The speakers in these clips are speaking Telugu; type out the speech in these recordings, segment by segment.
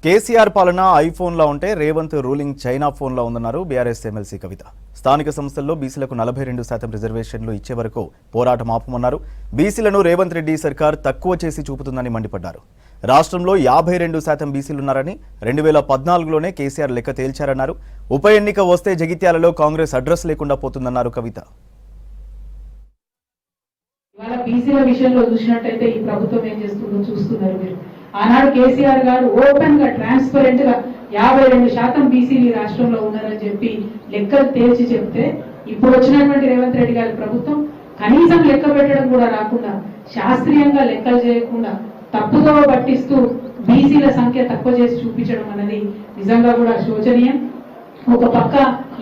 కేసీఆర్ పాలన ఐఫోన్లో ఉంటే రేవంత్ రూలింగ్ చైనా ఫోన్లో ఉందన్నారు బీఆర్ఎస్ ఎమ్మెల్సీ కవిత. స్థానిక సంస్థల్లో బీసీలకు 42% రిజర్వేషన్లు ఇచ్చే వరకు పోరాటం ఆపమన్నారు. బీసీలను రేవంత్ రెడ్డి సర్కార్ తక్కువ చేసి చూపుతుందని మండిపడ్డారు. రాష్ట్రంలో 52% బీసీలున్నారని 2014లోనే కేసీఆర్ లెక్క తేల్చారన్నారు. ఉప ఎన్నిక వస్తే జగిత్యాలలో కాంగ్రెస్ అడ్రస్ లేకుండా పోతుందన్నారు కవిత. ఇవాళ బీసీల విషయంలో చూసినట్టయితే ఈ ప్రభుత్వం ఏం చేస్తుందో చూస్తున్నారు మీరు. ఆనాడు కేసీఆర్ గారు ఓపెన్ గా ట్రాన్స్పరెంట్ గా 52% బీసీలు రాష్ట్రంలో ఉన్నారని చెప్పి లెక్కలు తేల్చి చెప్తే, ఇప్పుడు వచ్చినటువంటి రేవంత్ రెడ్డి గారి ప్రభుత్వం కనీసం లెక్క పెట్టడం కూడా రాకుండా, శాస్త్రీయంగా లెక్కలు చేయకుండా తప్పుదో పట్టిస్తూ బీసీల సంఖ్య తక్కువ చేసి చూపించడం అనేది నిజంగా కూడా శోచనీయం. ఒక పక్క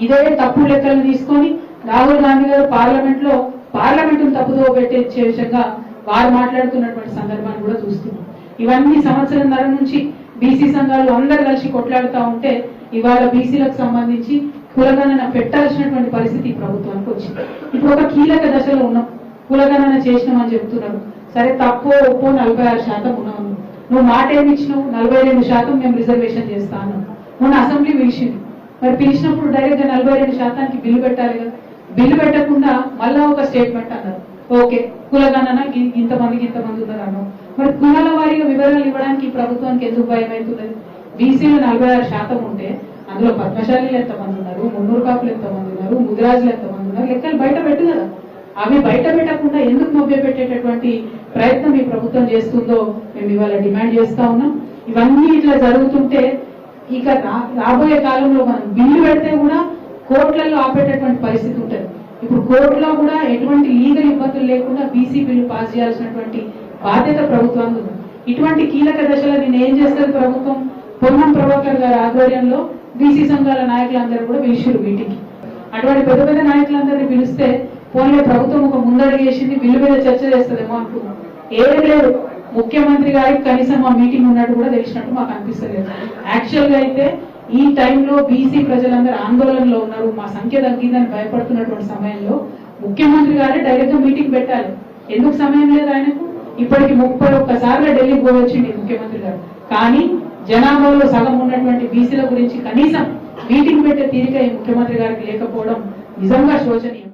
ఇదే తప్పు లెక్కలు తీసుకొని రాహుల్ గాంధీ గారు పార్లమెంటును తప్పుదో పెట్టే విషయంగా వారు మాట్లాడుతున్నటువంటి సందర్భాన్ని కూడా చూస్తున్నాం. ఇవన్నీ సంవత్సరంన్నర నుంచి బీసీ సంఘాలు అందరు కలిసి కొట్లాడుతూ ఉంటే ఇవాళ బీసీలకు సంబంధించి కులగణన పెట్టాల్సినటువంటి పరిస్థితి ప్రభుత్వానికి వచ్చింది. ఇప్పుడు ఒక కీలక దశలో ఉన్నాం. కులగణన చేసినామని చెప్తున్నారు. సరే, తప్పో ఒప్పో 46% ఉన్నాము. నువ్వు మాట ఏమి ఇచ్చినావు? 42% మేము రిజర్వేషన్ చేస్తాను. మొన్న అసెంబ్లీ పిలిచింది. మరి పిలిచినప్పుడు డైరెక్ట్ గా 42%కి బిల్లు పెట్టాలి కదా. బిల్లు పెట్టకుండా మళ్ళా ఒక స్టేట్మెంట్ అన్నారు. ఓకే, కులగణన ఇంతమంది ఉన్నారు అన్నాం. మరి కులాల వారీగా వివరాలు ఇవ్వడానికి ఈ ప్రభుత్వానికి ఎందుకు భయం అవుతున్నది? బీసీలు 46% ఉంటే అందులో పద్మశాలీలు ఎంతమంది ఉన్నారు, మున్నూరు కాపులు ఎంతమంది ఉన్నారు, ముదిరాజులు ఎంతమంది ఉన్నారు, లెక్కలు బయట పెట్టు కదా. అవి బయట పెట్టకుండా ఎందుకు మభ్య పెట్టేటటువంటి ప్రయత్నం ఈ ప్రభుత్వం చేస్తుందో మేము ఇవాళ డిమాండ్ చేస్తా ఉన్నాం. ఇవన్నీ ఇట్లా జరుగుతుంటే ఇక రాబోయే కాలంలో మనం బిల్లు పెడితే కూడా కోర్టులలో ఆపేటటువంటి పరిస్థితి ఉంటుంది. ఇప్పుడు కోర్టులో కూడా ఎటువంటి లీగల్ ఇబ్బందులు లేకుండా బీసీ బిల్లు పాస్ చేయాల్సినటువంటి బాధ్యత ప్రభుత్వం ఉంది. ఇటువంటి కీలక దశలో నేను ఏం చేస్తుంది ప్రభుత్వం? పొన్నం ప్రభాకర్ గారి ఆధ్వర్యంలో బీసీ సంఘాల నాయకులందరూ కూడా పిలిచారు మీటింగ్కి. అటువంటి పెద్ద పెద్ద నాయకులందరినీ పిలిస్తే పోన్లే ప్రభుత్వం ఒక ముందడుగు వేసింది, బిల్లు మీద చర్చ చేస్తుందేమో అనుకున్నాం. ఏం లేదు, ముఖ్యమంత్రి గారికి కనీసం ఆ మీటింగ్ ఉన్నట్టు కూడా తెలిసినట్టు మాకు అనిపిస్తలేదు. యాక్చువల్ గా అయితే ఈ టైంలో బీసీ ప్రజలందరూ ఆందోళనలో ఉన్నారు, మా సంఖ్య తగ్గిందని భయపడుతున్నటువంటి సమయంలో ముఖ్యమంత్రి గారే డైరెక్ట్ గా మీటింగ్ పెట్టాలి. ఎందుకు సమయం లేదు ఆయనకు? ఇప్పటికి 31 సార్లు ఢిల్లీకి పోవచ్చింది ముఖ్యమంత్రి గారు. కానీ జనాభాలో సగం ఉన్నటువంటి బీసీల గురించి కనీసం మీటింగ్ పెట్టే తీరిక ఈ ముఖ్యమంత్రి గారికి లేకపోవడం నిజంగా శోచనీయం.